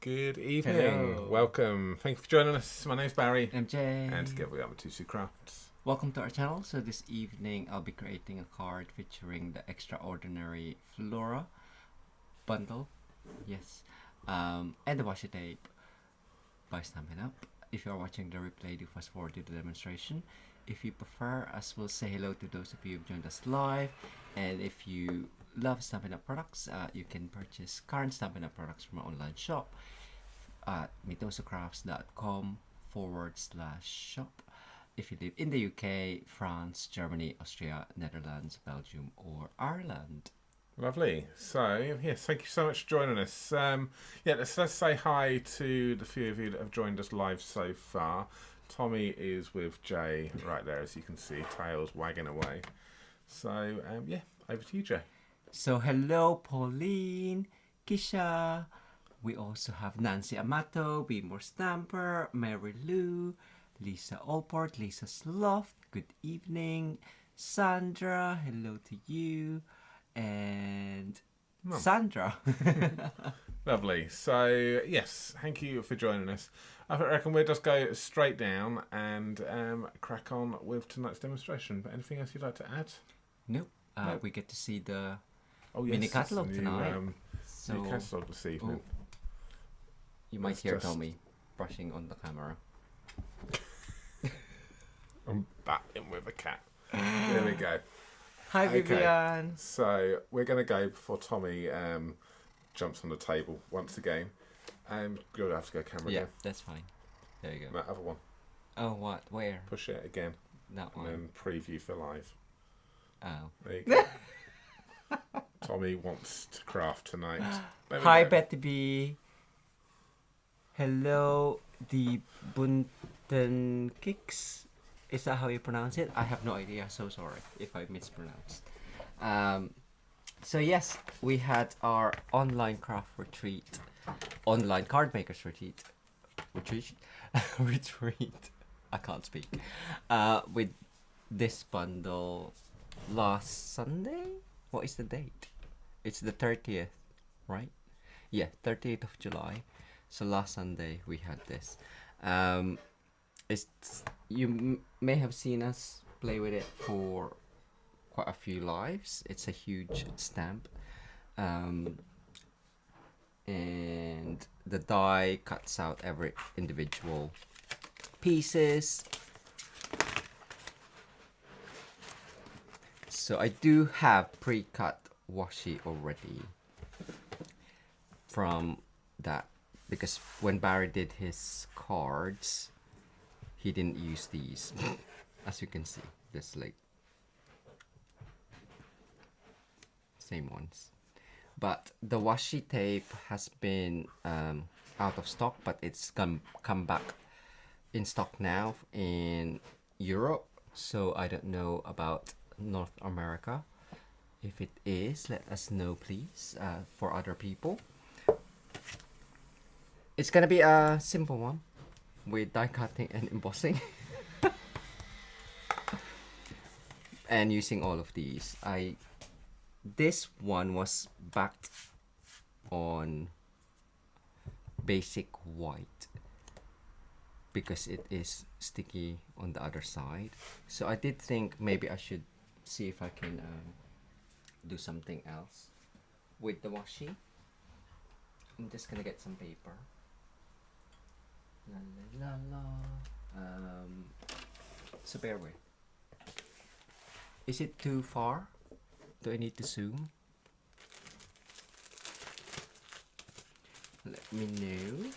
Good evening. Hello. Welcome. Thank you for joining us. My name's Barry. MJ. And together we are Mitosu Crafts. Welcome to our channel. So this evening I'll be creating a card featuring the Extraordinary Flora bundle. Yes. And the washi tape by Stampin Up. If you are watching the replay, do fast forward to the demonstration. If you prefer, as we'll say hello to those of you who've joined us live. And if you love Stampin Up products, you can purchase current Stampin Up products from our online shop at mitosocrafts.com/shop. If you live in the UK, France, Germany, Austria, Netherlands, Belgium, or Ireland. Lovely. So, yes, thank you so much for joining us. Let's say hi to the few of you that have joined us live so far. Tommy is with Jay right there, as you can see, tails wagging away. So, over to you, Jay. So, hello, Pauline, Kisha. We also have Nancy Amato, Be More Stamper, Mary Lou, Lisa Allport, Lisa Sloth. Good evening. Sandra, hello to you. And Sandra. Lovely. So, yes, thank you for joining us. I reckon we'll just go straight down and crack on with tonight's demonstration. But anything else you'd like to add? Nope. Nope. We get to see the Oh, yes, mini catalogue new, tonight. New catalogue this evening. You might Let's hear just- Tommy brushing on the camera. I'm batting with a cat. There we go. Hi, Okay. Vivian. So we're going to go before Tommy jumps on the table once again. You'll have to go camera Yeah, again. that's fine. There you go. That other one. Oh, what? Where? Push it again. That And one. then preview for live. Oh. There you go. Tommy wants to craft tonight. There we Hi, go. Betty B. Hello, the Bunten Kicks. Is that how you pronounce it? I have no idea. So sorry if I mispronounced. So yes, we had our online craft retreat, online card makers retreat, retreat. I can't speak. With this bundle last Sunday. What is the date? It's the 30th, right? Yeah, 30th of July. So last Sunday we had this. May have seen us play with it for quite a few lives. It's a huge stamp, and the die cuts out every individual pieces. So I do have pre-cut washi already from that, because when Barry did his cards, he didn't use these. As you can see, just like same ones. But the washi tape has been out of stock, but it's come back in stock now in Europe. So I don't know about North America. If it is, let us know, please, for other people. It's gonna be a simple one with die cutting and embossing. And using all of these. This one was backed on basic white because it is sticky on the other side. So I did think maybe I should see if I can do something else with the washi. I'm just gonna get some paper. La la la la. So bear with. Is it too far? Do I need to zoom? Let me know.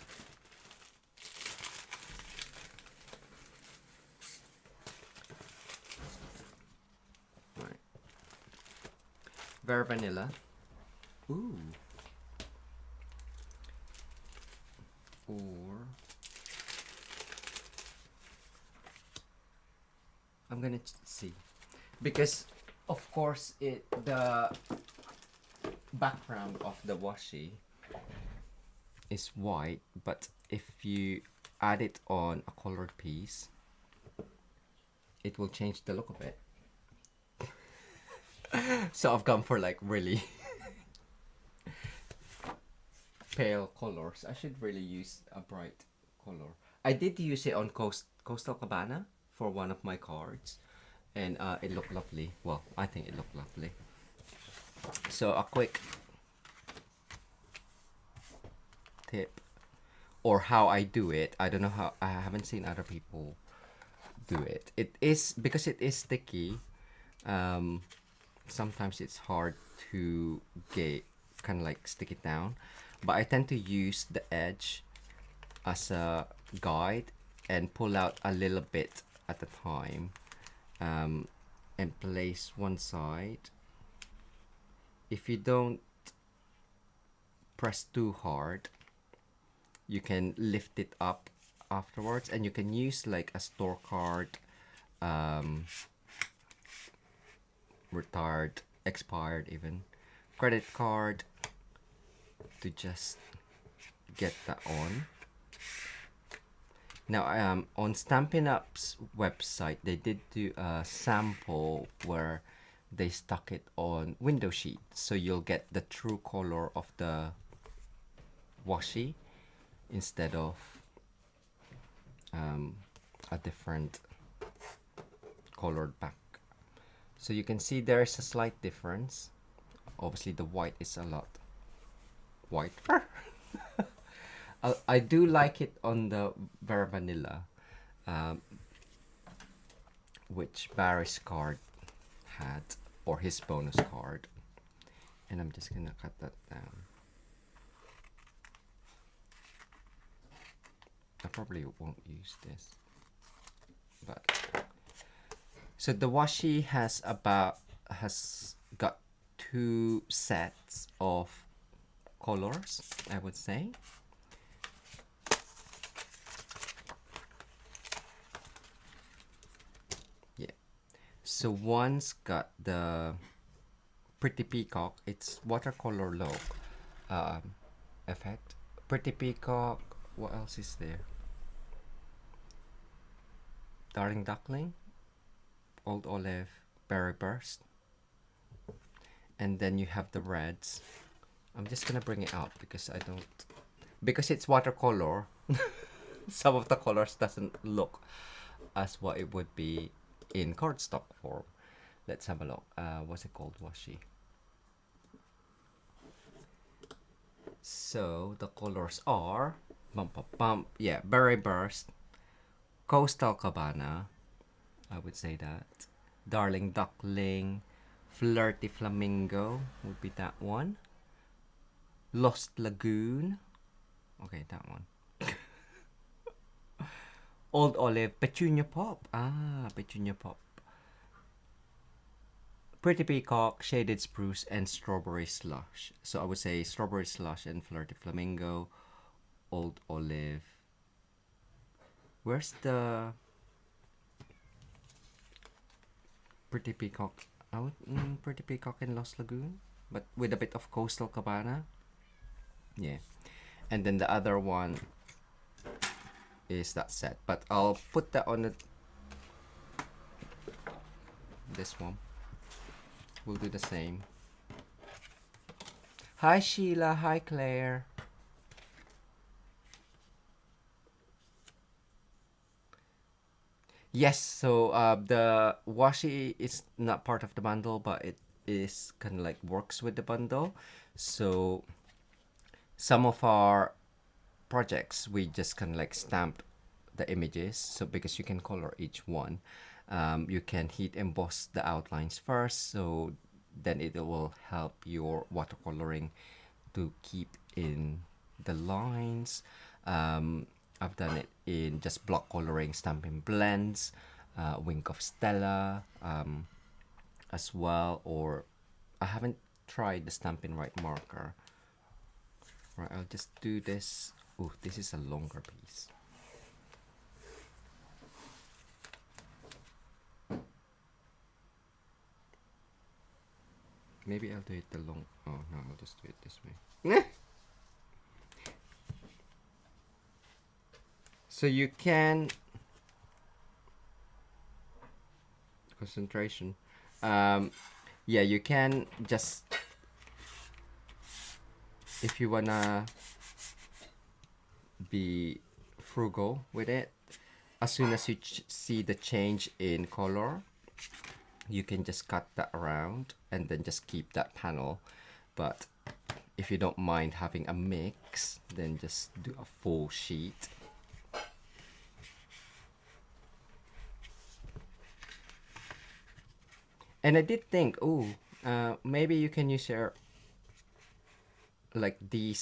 Right. Very vanilla. Ooh. Or I'm gonna see, because of course the background of the washi is white, but if you add it on a colored piece, it will change the look of it. So I've gone for like really pale colors. I should really use a bright color. I did use it on Coastal Cabana for one of my cards, and it looked lovely. Well, I think it looked lovely. So a quick tip, or how I do it. I don't know how. I haven't seen other people do it. It is because it is sticky. Sometimes it's hard to get kind of like stick it down, but I tend to use the edge as a guide and pull out a little bit at a time, and place one side. If you don't press too hard, you can lift it up afterwards, and you can use like a store card, retired, expired, even credit card, to just get that on. Now, on Stampin' Up's website, they did do a sample where they stuck it on window sheet, so you'll get the true color of the washi instead of a different colored back. So you can see there's a slight difference. Obviously the white is a lot whiter. I do like it on the Vera Vanilla, which Barry's card had, or his bonus card. And I'm just gonna cut that down. I probably won't use this, but so the washi has got 2 sets of colors, I would say. Yeah, so one's got the Pretty Peacock. It's watercolor look effect. Pretty Peacock. What else is there? Darling Duckling, Old Olive, Berry Burst, and then you have the reds. I'm just gonna bring it out because because it's watercolor. Some of the colors doesn't look as what it would be in cardstock form. Let's have a look. What's it called? Washi. So the colors are yeah, Berry Burst, Coastal Cabana, I would say that, Darling Duckling, Flirty Flamingo would be that one, Lost Lagoon, okay, that one. Old Olive, Petunia Pop, Petunia Pop, Pretty Peacock, Shaded Spruce, and Strawberry Slush. So I would say Strawberry Slush and Flirty Flamingo, Old Olive. Where's the Pretty Peacock? Pretty Peacock and Lost Lagoon, but with a bit of Coastal Cabana. Yeah, and then the other one is that set, but I'll put that on this one. We'll do the same. Hi Sheila, hi Claire. Yes, so the washi is not part of the bundle, but it is kind of like works with the bundle. So some of our projects, we just kind of like stamped the images. So because you can color each one, you can heat emboss the outlines first. So then it will help your watercoloring to keep in the lines. I've done it in just block coloring, Stampin' Blends, Wink of Stella as well, or I haven't tried the Stampin' Right marker. Right, I'll just do this. Oh, this is a longer piece. Maybe I'll do it the long. Oh no, I'll just do it this way. So you can concentration. Yeah, you can just, if you wanna be frugal with it. As soon as you see the change in color, you can just cut that around and then just keep that panel. But if you don't mind having a mix, then just do a full sheet. And I did think, maybe you can use your like the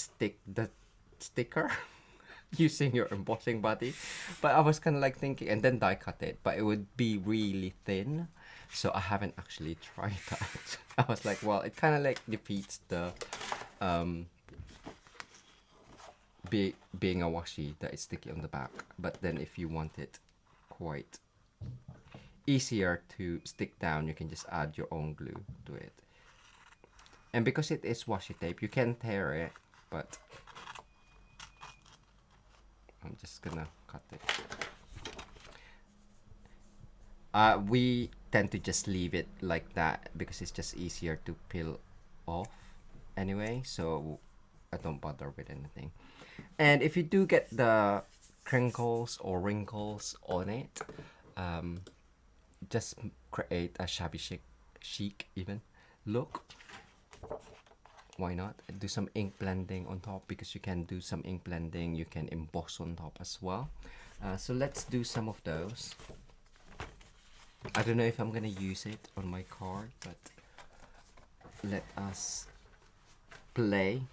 sticker using your embossing body, but I was kind of like thinking, and then die cut it, but it would be really thin, so I haven't actually tried that. I was like, well, it kind of like defeats the being a washi that is sticky on the back. But then if you want it quite easier to stick down, you can just add your own glue to it. And because it is washi tape, you can tear it, but I'm just gonna cut it. We tend to just leave it like that because it's just easier to peel off anyway, so I don't bother with anything. And if you do get the crinkles or wrinkles on it, just create a shabby chic even look. Why not do some ink blending on top, because you can do some ink blending, you can emboss on top as well. So let's do some of those. I don't know if I'm gonna use it on my card, but let us play.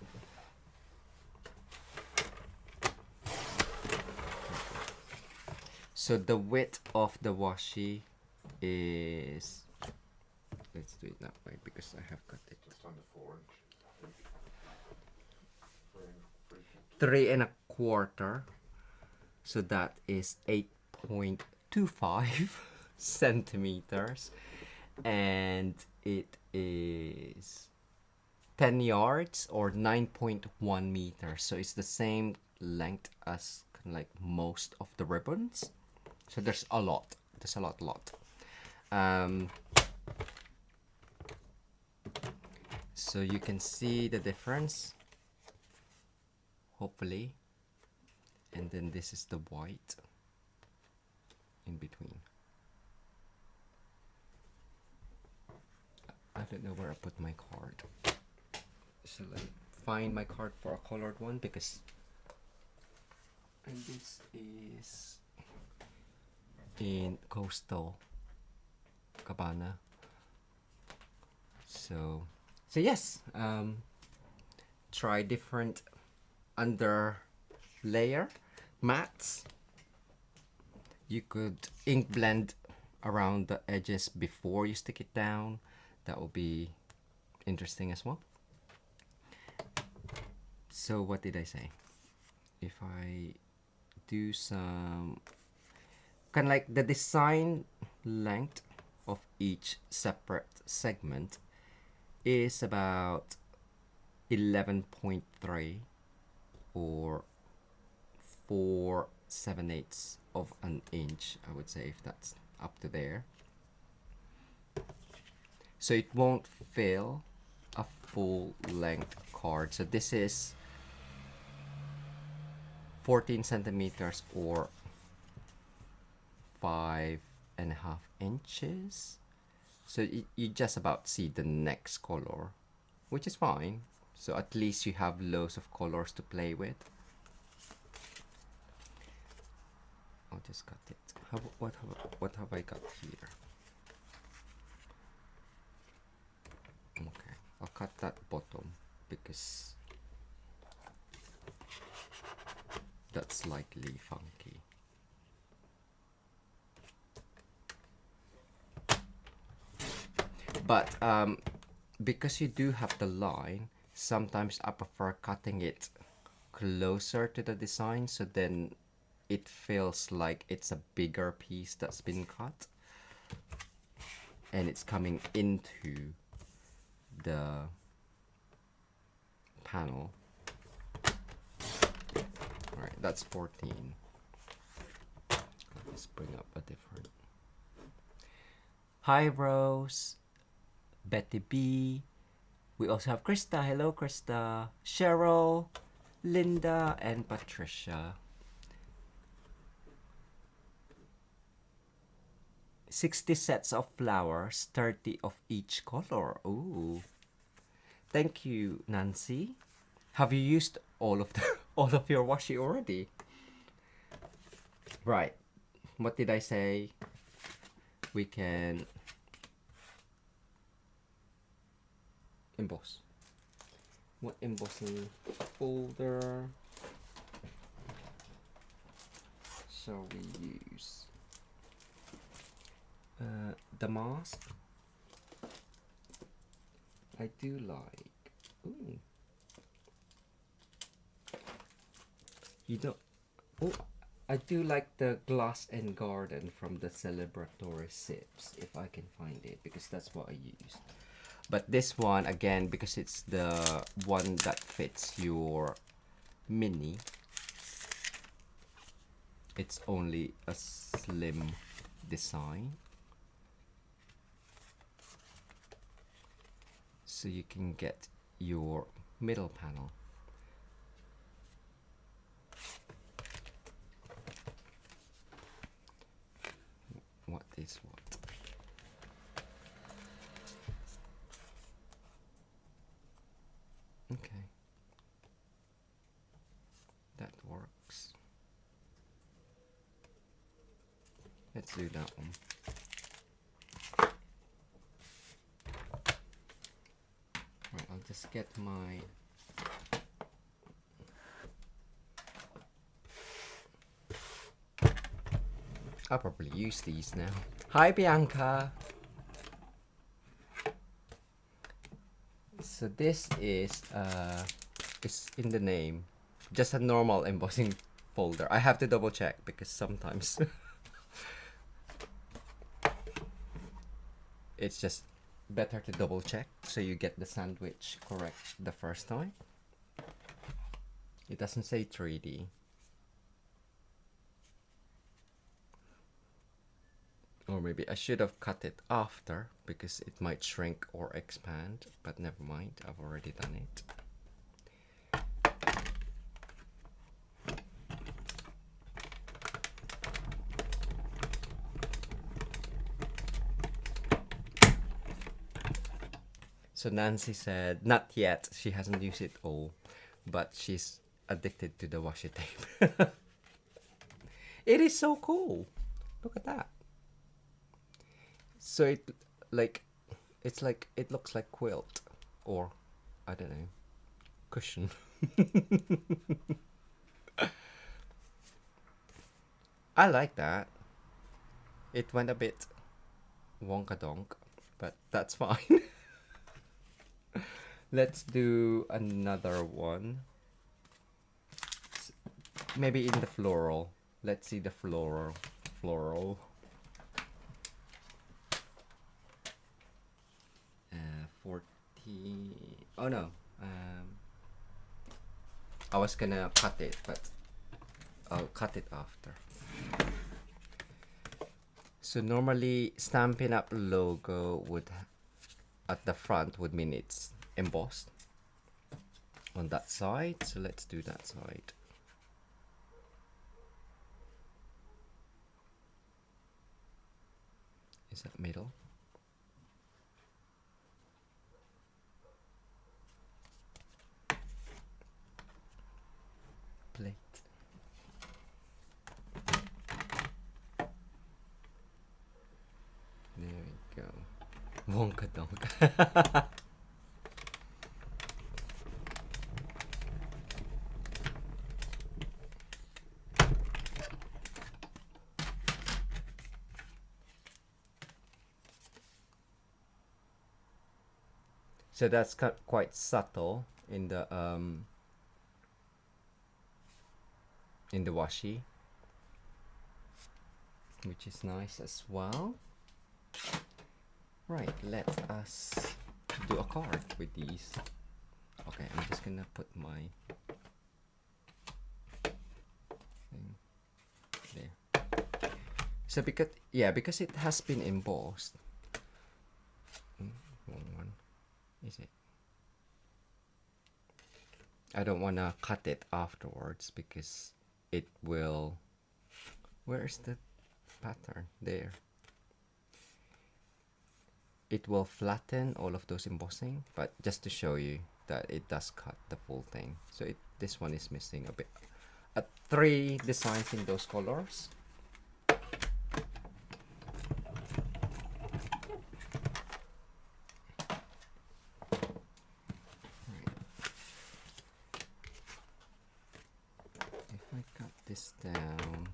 So the width of the washi is, let's do it that way because I have cut it. Just under 4 inches. 3.25, so that is 8.25 centimeters, and it is 10 yards or 9.1 meters, so it's the same length as kind of like most of the ribbons. So there's a lot, so you can see the difference, hopefully. And then this is the white in between. I don't know where I put my card. Shall I find my card for a colored one? Because, and this is in Coastal Cabana. So yes, try different under layer mats. You could ink blend around the edges before you stick it down. That will be interesting as well. So what did I say? If I do some kind of like the design length of each separate segment is about 11.3 or 4/7/8 of an inch, I would say, if that's up to there. So it won't fill a full length card. So this is 14 centimeters or 5.5 inches. So you just about see the next color, which is fine. So at least you have loads of colors to play with. I'll just cut it. What have I got here? Okay, I'll cut that bottom because that's slightly funky. But because you do have the line, sometimes I prefer cutting it closer to the design, so then it feels like it's a bigger piece that's been cut and it's coming into the panel. Alright, that's 14. Let's bring up a different. Hi Rose, Betty B. We also have Krista. Hello Krista. Cheryl. Linda and Patricia. 60 sets of flowers, 30 of each color. Ooh. Thank you, Nancy. Have you used all of the all of your washi already? Right. What did I say? We can emboss. What embossing folder shall we use? The mask. I do like. Ooh. You don't. Oh, I do like the Glass and Garden from the celebratory sips, if I can find it, because that's what I used. But this one, again, because it's the one that fits your mini, it's only a slim design. So you can get your middle panel. What is what? Okay. That works. Let's do that one. Right, I'll just get my I'll probably use these now. Hi, Bianca. So this is it's in the name, just a normal embossing folder. I have to double check because sometimes it's just better to double check so you get the sandwich correct the first time. It doesn't say 3D. Or maybe I should have cut it after because it might shrink or expand, but never mind, I've already done it. So Nancy said, not yet, she hasn't used it all, but she's addicted to the washi tape. It is so cool. Look at that. So it looks like quilt, or I don't know, cushion. I like that. It went a bit wonka donk, but that's fine. Let's do another one. Maybe in the floral. Let's see the floral. 40. Oh no. I was gonna cut it, but I'll cut it after. So normally Stampin' Up logo would at the front would mean it's embossed on that side. So let's do that side. Is that middle? Plate. There we go. Wonka donk. So that's quite subtle in the washi, which is nice as well. Right, let us do a card with these. Okay, I'm just gonna put my thing there. So because it has been embossed. Wrong one. Is it? I don't want to cut it afterwards because it will... Where's the pattern? There. It will flatten all of those embossing, but just to show you that it does cut the full thing. So this one is missing a bit. 3 designs in those colors. If I cut this down,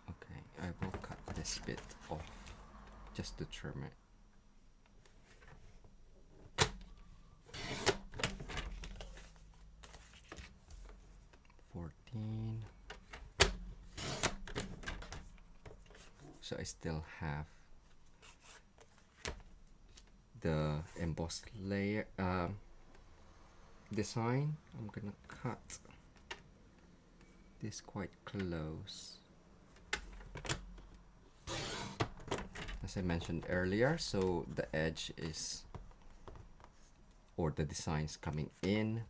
okay, I will cut this bit off just to trim it. So I still have the embossed layer design. I'm gonna cut this quite close, as I mentioned earlier, so the edge is, or the design's coming in.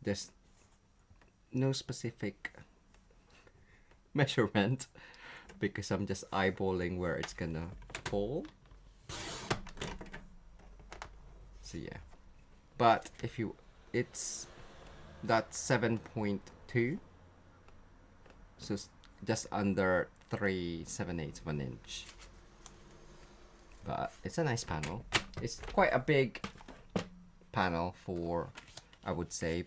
There's no specific measurement because I'm just eyeballing where it's gonna fall. So yeah, but if you, it's that's 7.2, so just under 3/7/8 of an inch. But it's a nice panel. It's quite a big panel for, I would say,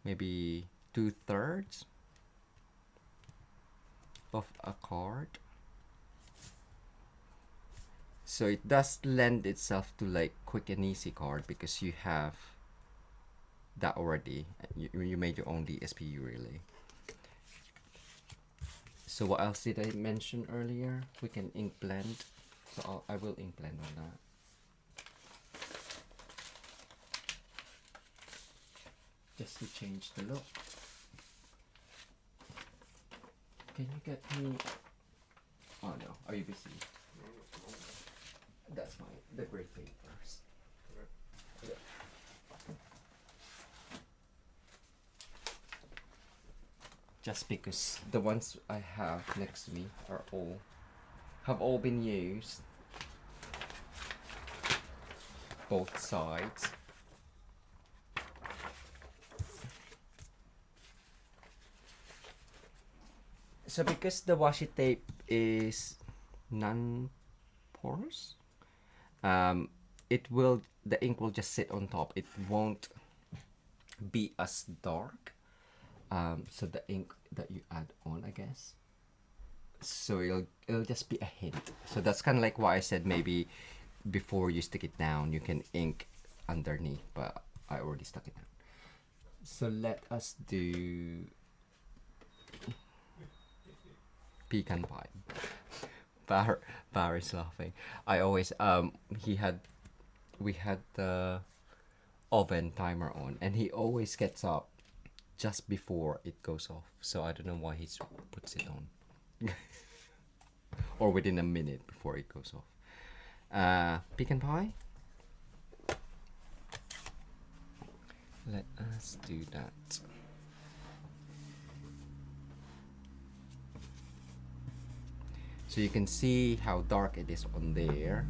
maybe 2/3 of a card. So it does lend itself to like quick and easy card because you have that already. You made your own DSPU really. So what else did I mention earlier? We can ink blend. So I will ink blend on that. Just to change the look. Can you get me... Oh no, are you busy? That's fine, the gray papers. Yeah. Just because the ones I have next to me are have all been used. Both sides. So because the washi tape is non-porous, the ink will just sit on top. It won't be as dark. So the ink that you add on, I guess. So it'll just be a hint. So that's kind of like why I said maybe before you stick it down, you can ink underneath, but I already stuck it down. So let us do pecan pie. Bar is laughing. I always we had the oven timer on, and he always gets up just before it goes off. So I don't know why he puts it on, or within a minute before it goes off. Pecan pie. Let us do that. So you can see how dark it is on there.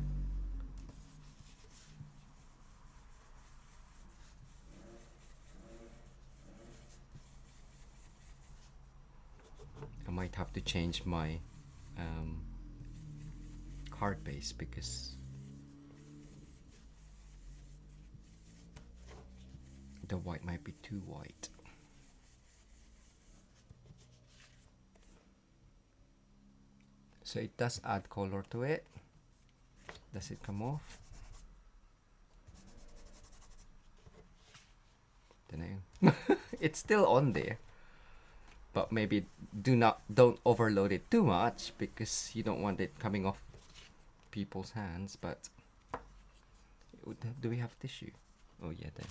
I might have to change my card base because the white might be too white. So it does add color to it. Does it come off? Don't know. It's still on there, but maybe don't overload it too much because you don't want it coming off people's hands. But do we have tissue? Oh yeah, then.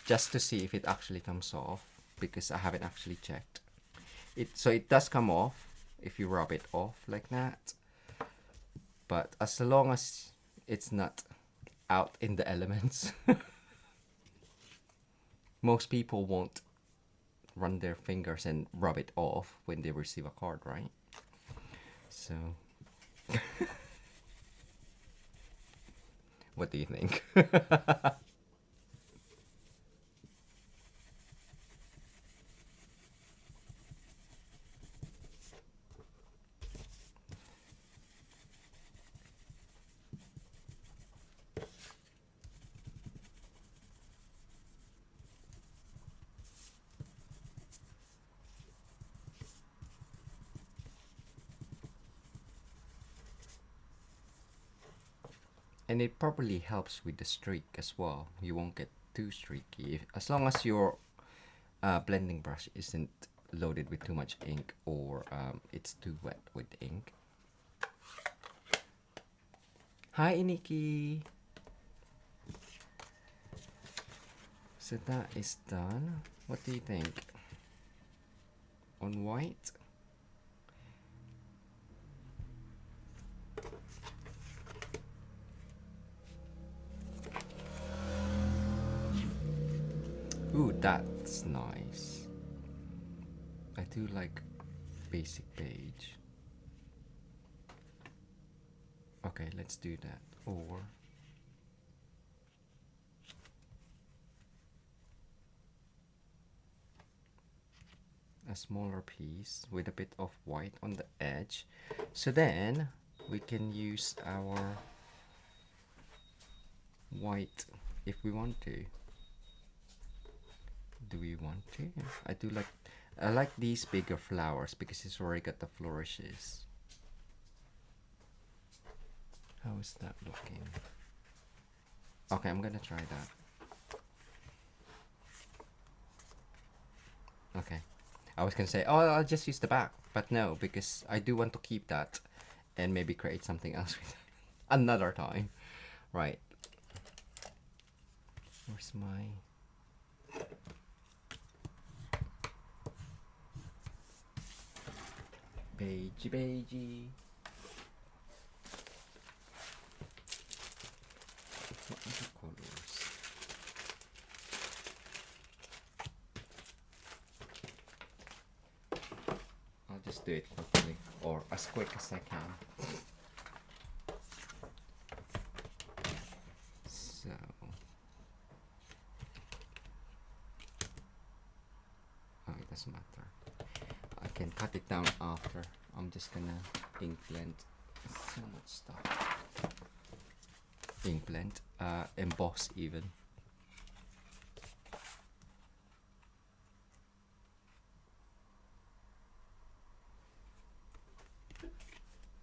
just to see if it actually comes off, because I haven't actually checked it. So it does come off if you rub it off like that, but as long as it's not out in the elements, most people won't run their fingers and rub it off when they receive a card, right? So what do you think? And it probably helps with the streak as well. You won't get too streaky as long as your blending brush isn't loaded with too much ink, or it's too wet with ink. Hi Iniki! So that is done. What do you think? On white? Ooh, that's nice. I do like basic beige. Okay, let's do that. Or a smaller piece with a bit of white on the edge. So then we can use our white if we want to. Do we want to? I like these bigger flowers because it's already got the flourishes. How is that looking? Okay, I'm gonna try that. Okay, I was gonna say, oh, I'll just use the back, but no, because I do want to keep that and maybe create something else with it another time. Right. Where's my... beigey. What are the colors? I'll just do it quickly, or as quick as I can. So it doesn't matter. I can cut it down after. I'm just gonna ink blend so much stuff. Ink blend, emboss even.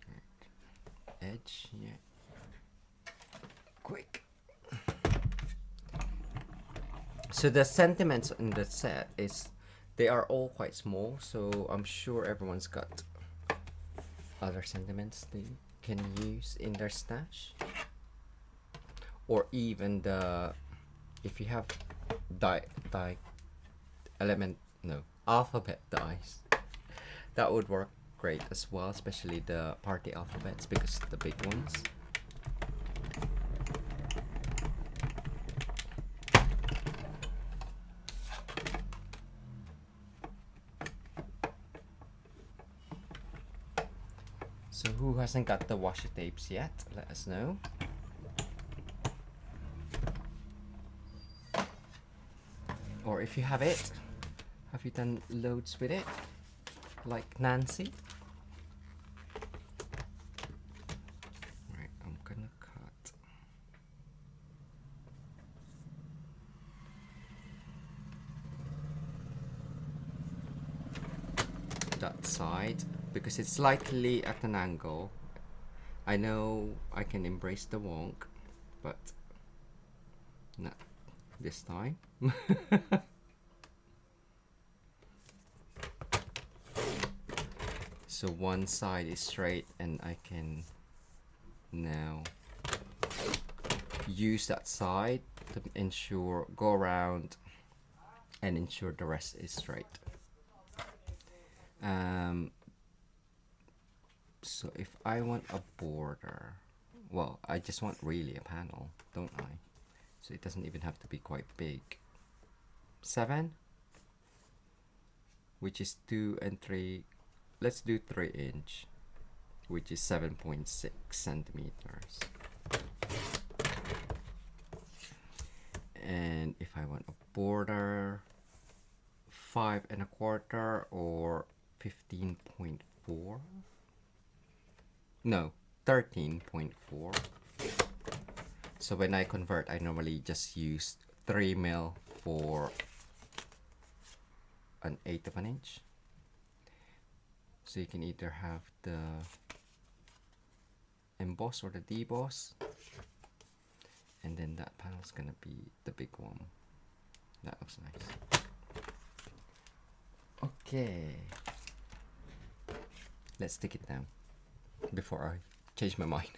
Right. Edge, yeah. Quick. So the sentiments in the set is, they are all quite small, so I'm sure everyone's got other sentiments they can use in their stash. Or even the, if you have alphabet dies, that would work great as well, especially the party alphabets, because the big ones. So who hasn't got the washi tapes yet? Let us know. Or if you have it, have you done loads with it? Like Nancy? Right, I'm gonna cut. That side, because it's slightly at an angle. I know I can embrace the wonk, but not this time. So one side is straight, and I can now use that side to ensure, go around and ensure the rest is straight. So if I want a border, well, I just want really a panel, don't I? So it doesn't even have to be quite big. 7, which is 2 and 3. Let's do 3-inch, which is 7.6 centimeters. And if I want a border, 5 1/4 or 15.4. No, 13.4. So when I convert, I normally just use 3 mil for 1/8 of an inch. So you can either have the emboss or the deboss, and then that panel's gonna be the big one. That looks nice. Okay, let's stick it down before I change my mind.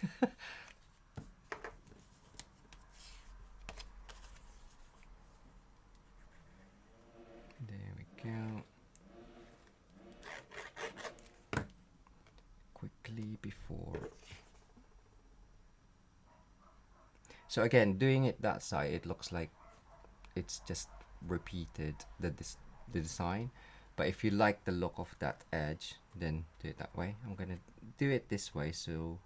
There we go. Quickly before. So again, doing it that side, it looks like it's just repeated the design. But if you like the look of that edge, then do it that way. I'm gonna do it this way, so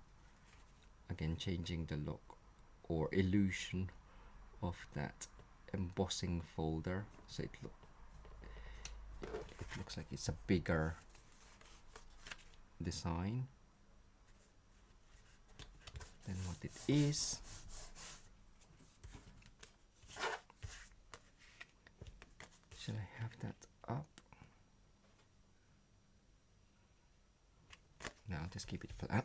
again, changing the look or illusion of that embossing folder, so it looks like it's a bigger design than what it is. Should I have that up? No, I'll just keep it flat.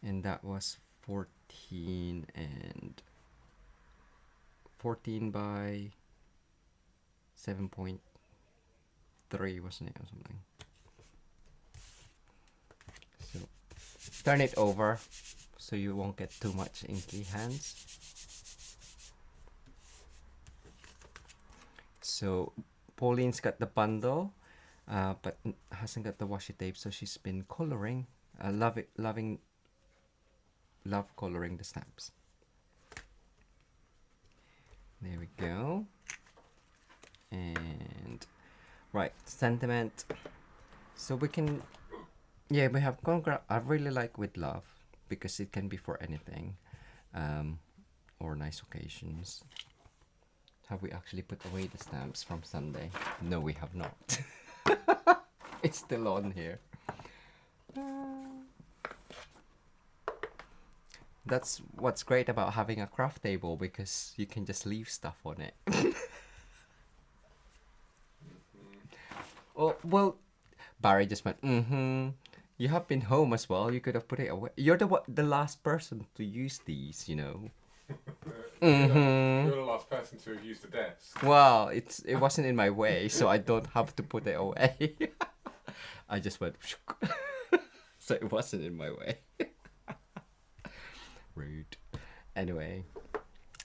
And that was 14 by 7.3, wasn't it, or something? So turn it over so you won't get too much inky hands. So Pauline's got the bundle, but hasn't got the washi tape, so she's been coloring. Love coloring the stamps. There we go. And right, sentiment. So we can, yeah, we have I really like with love, because it can be for anything, or nice occasions. Have we actually put away the stamps from Sunday? No, we have not. It's still on here. That's what's great about having a craft table, because you can just leave stuff on it. Oh, well, Barry just went, You have been home as well. You could have put it away. You're the last person to use these, you know. You're the last person to have used the desk. Well, it wasn't in my way, so I don't have to put it away. I just went, so it wasn't in my way. Rude. Anyway,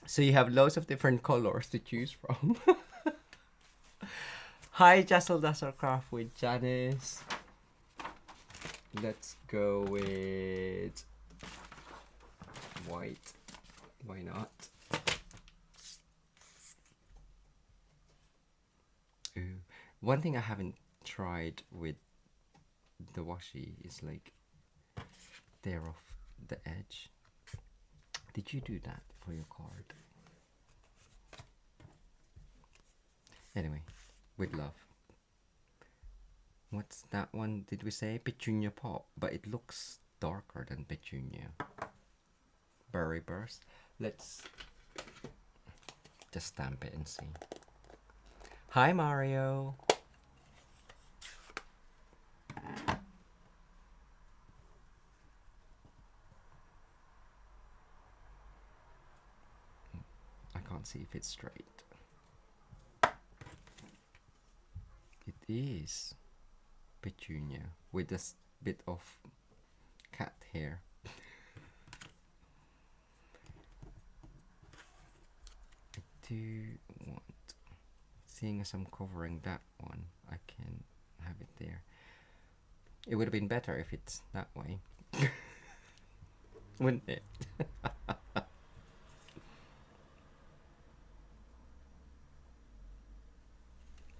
so you have loads of different colors to choose from. Hi, Jassel Craft with Janice. Let's go with white. Why not? Ooh. One thing I haven't tried with the washi is like tear off the edge. Did you do that for your card? Anyway, with love. What's that one? Did we say Petunia Pop? But it looks darker than Petunia. Berry Burst. Let's just stamp it and see. Hi, Mario. I can't see if it's straight. It is Petunia with a bit of cat hair. do want, seeing as I'm covering that one, I can have it there. It would have been better if it's that way. Wouldn't it?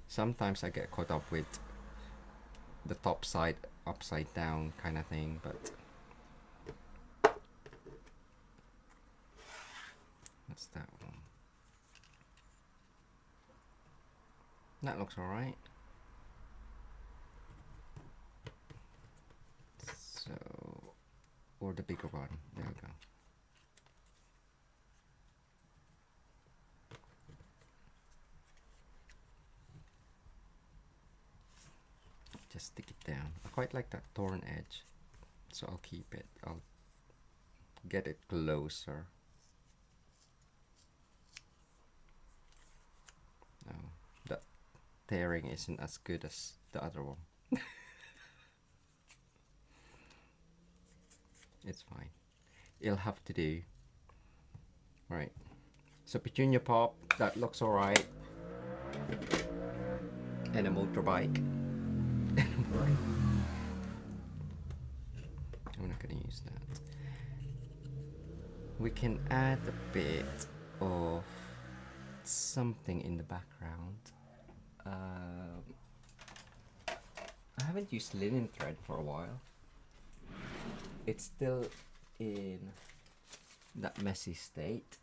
Sometimes I get caught up with the top side upside down kind of thing, but what's that one? That looks alright. So, or the bigger one. There we go. Just stick it down. I quite like that torn edge, so I'll keep it. I'll get it closer. No, that tearing isn't as good as the other one. It's fine. It'll have to do. Right. So Petunia Pop, that looks alright. And a motorbike. I'm not gonna use that. We can add a bit of something in the background. I haven't used linen thread for a while. It's still in that messy state.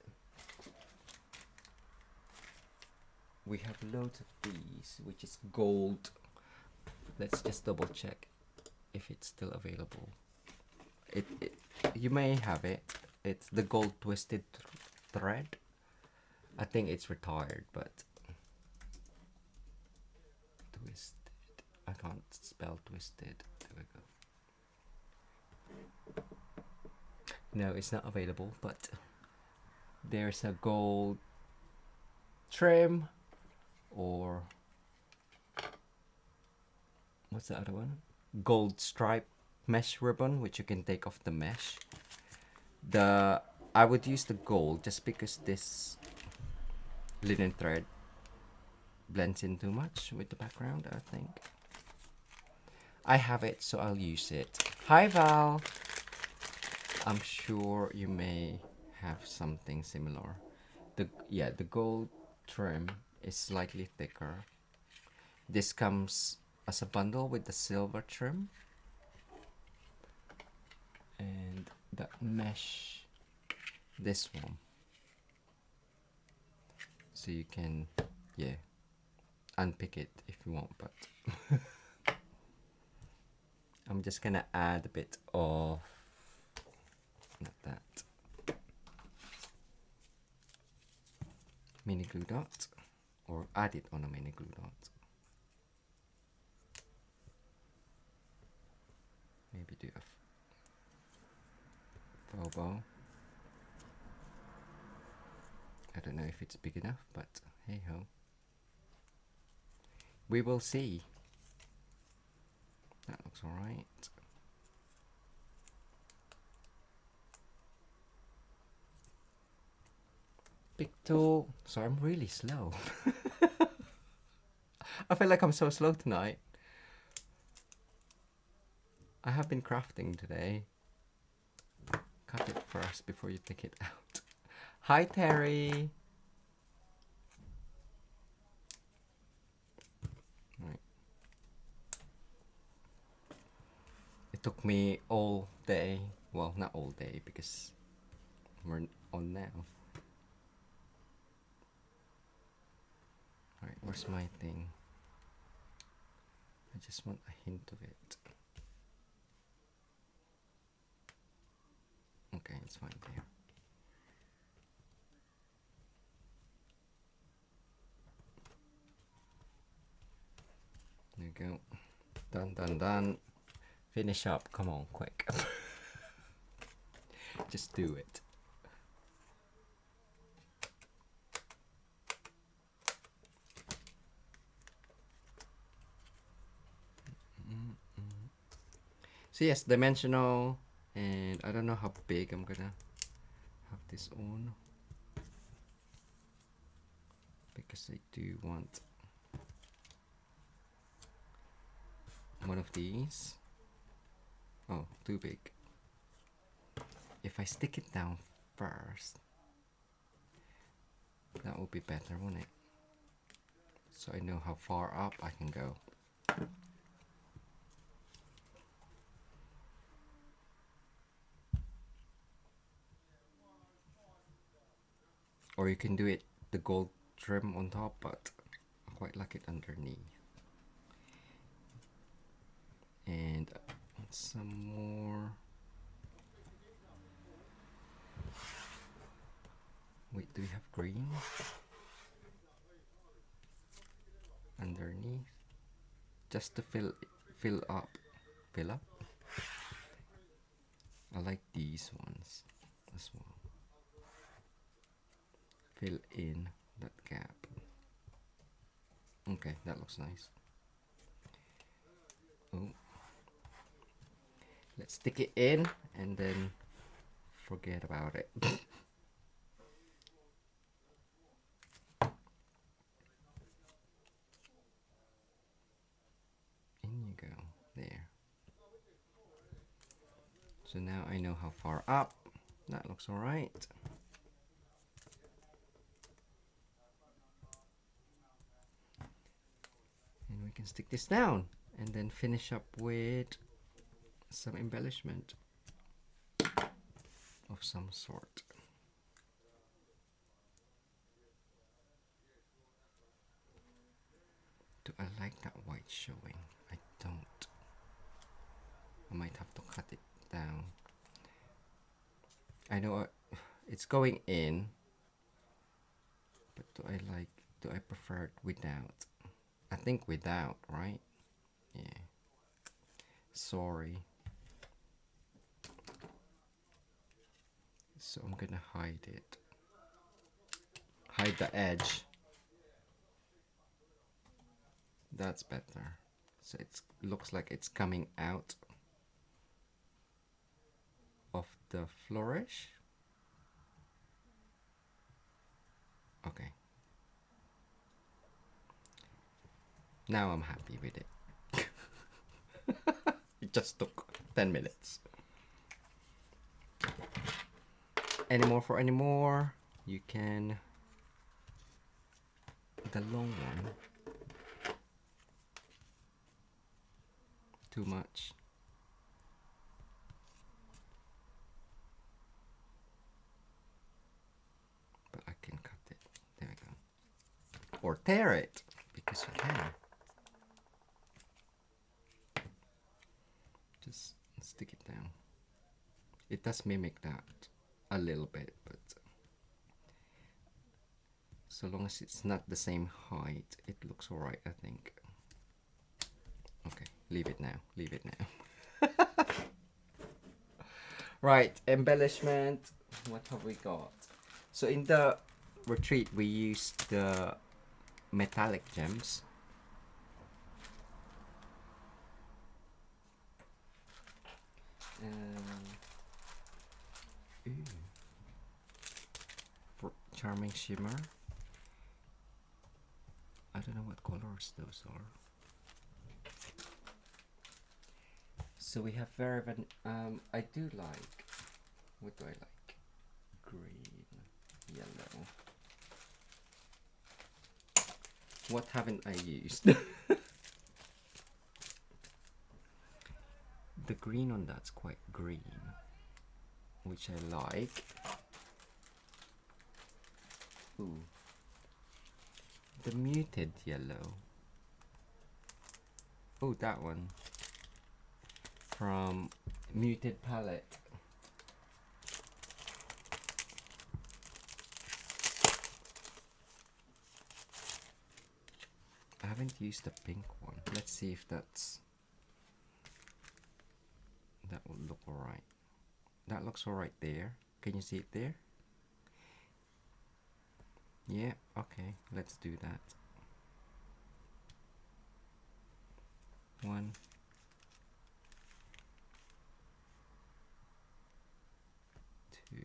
We have loads of these, which is gold. Let's just double check if it's still available. You may have it. It's the gold twisted thread. I think it's retired, but twisted. I can't spell twisted. There we go. No, it's not available, but there's a gold trim, or what's the other one? Gold stripe mesh ribbon, which you can take off the mesh. I would use the gold just because this linen thread blends in too much with the background, I think. I have it, so I'll use it. Hi Val! I'm sure you may have something similar. The gold trim is slightly thicker. This comes as a bundle with the silver trim. And that mesh, this one. So you can, unpick it if you want, but I'm just gonna add a bit of, not that, mini glue dot, or add it on a mini glue dot. Maybe do a faux bow. I don't know if it's big enough, but hey ho. We will see. That looks alright. Picto. Sorry, I'm really slow. I feel like I'm so slow tonight. I have been crafting today. Cut it first before you take it out. Hi Terry! Right. It took me all day. Well, not all day because we're on now. Alright, where's my thing? I just want a hint of it. Okay, it's fine there. There you go. Done, done, done. Finish up. Come on, quick. Just do it. So yes, dimensional, and I don't know how big I'm gonna have this on. because I do want one of these. Oh, too big. If I stick it down first, that will be better, won't it? So I know how far up I can go. Or you can do it the gold trim on top, but I quite like it underneath. And some more. Wait, do we have green underneath? Just to fill up. I like these ones as well. Fill in that gap. Okay, that looks nice. Oh, let's stick it in and then forget about it. In you go. There. So now I know how far up. That looks alright. And we can stick this down and then finish up with some embellishment of some sort. Do I like that white showing? I don't. I might have to cut it down. I know it's going in, but do I prefer it without? I think without, right? Yeah. Sorry. So I'm gonna hide it. Hide the edge. That's better. So it looks like it's coming out of the flourish. Okay. Now I'm happy with it. It just took 10 minutes. Any more, you can the long one. Too much. But I can cut it. There we go. Or tear it, because you can. Just stick it down. It does mimic that a little bit, but so long as it's not the same height, it looks alright, I think. Okay, leave it now. Leave it now. Right, embellishment. What have we got? So in the retreat, we used the metallic gems. For charming shimmer. I don't know what colors those are. So we have I do like, what do I like? Green, yellow. What haven't I used? The green on that's quite green, which I like. Ooh. The muted yellow. Oh, that one. From Muted Palette. I haven't used the pink one. Let's see if that would look alright. That looks alright there. Can you see it there? Yeah, okay, let's do that. 1, 2,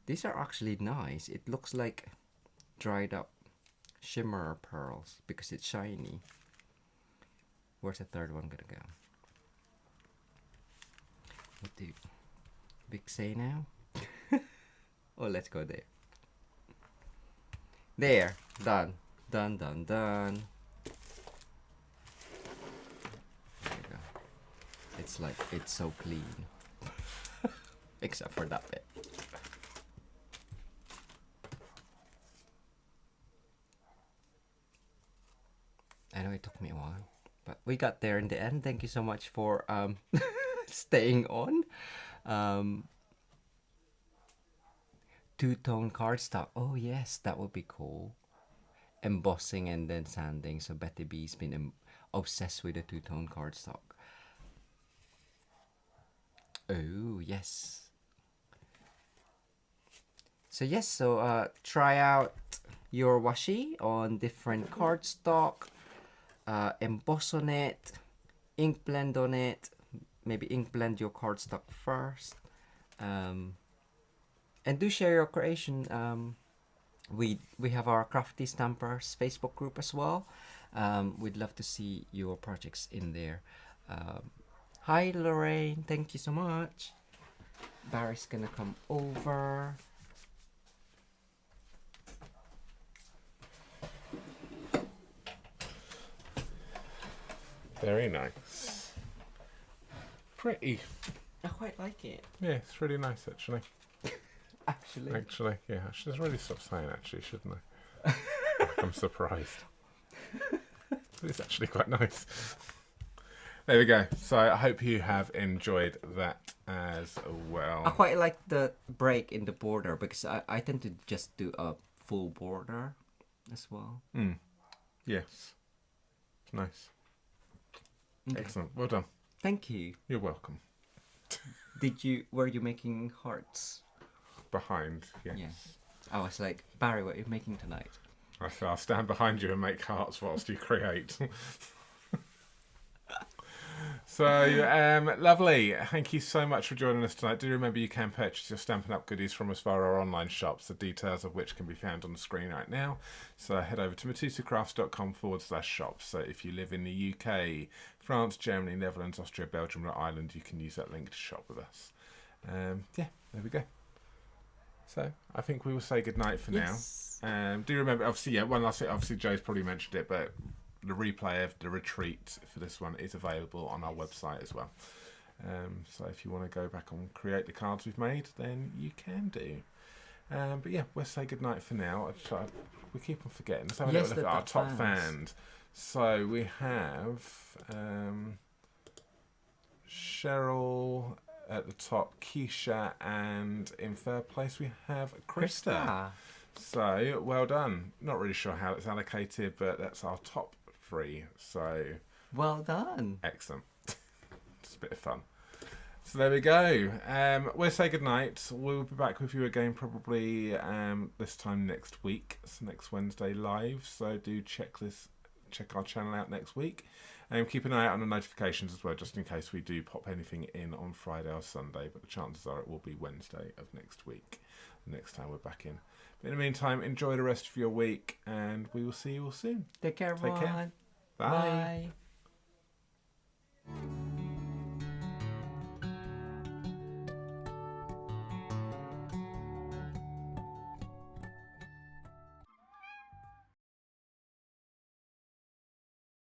These are actually nice. It looks like dried up shimmer pearls because it's shiny. Where's the third one gonna go? What do Vic say now? Oh, let's go there. There, done. Done. There you go. It's like, it's so clean. Except for that bit. I know it took me a while, but we got there in the end. Thank you so much for staying on. Two-tone cardstock. Oh yes, that would be cool. Embossing and then sanding. So Betty B's been obsessed with the two-tone cardstock. Oh yes. So yes, so try out your washi on different cardstock. Emboss on it, ink blend on it. Maybe ink blend your cardstock first. And do share your creation. We have our Crafty Stampers Facebook group as well. We'd love to see your projects in there. Hi Lorraine, thank you so much. Barry's gonna come over. Very nice. Pretty. I quite like it. Yeah, it's really nice actually. Actually, yeah. I should really stop saying actually, shouldn't I? I'm surprised. But it's actually quite nice. There we go. So I hope you have enjoyed that as well. I quite like the break in the border because I tend to just do a full border as well. Yes. Nice. Okay. Excellent. Well done. Thank you. You're welcome. Were you making hearts? Behind, yes. Yeah. I was like, Barry, what are you making tonight? I'll stand behind you and make hearts whilst you create. So, lovely. Thank you so much for joining us tonight. Do remember you can purchase your Stampin' Up goodies from us via our online shops, the details of which can be found on the screen right now. So head over to mitosucrafts.com/shops. So if you live in the UK, France, Germany, Netherlands, Austria, Belgium, or Ireland, you can use that link to shop with us. Yeah, there we go. So I think we will say goodnight for now. Do remember, obviously, yeah, one last thing. Obviously, Joe's probably mentioned it, but the replay of the retreat for this one is available on our website as well. So if you want to go back and create the cards we've made, then you can do. But yeah, we'll say goodnight for now. We keep on forgetting. Let's have a little look at our top fans. So we have Cheryl at the top, Keisha, and in third place we have Krista. So well done. Not really sure how it's allocated, but that's our top 3. So well done. Excellent. Just a bit of fun. So there we go. We'll say goodnight. We'll be back with you again probably this time next week. So next Wednesday live. So do check our channel out next week. And keep an eye out on the notifications as well, just in case we do pop anything in on Friday or Sunday. But the chances are it will be Wednesday of next week, the next time we're back in. But in the meantime, enjoy the rest of your week, and we will see you all soon. Take care, everyone. Bye. Bye.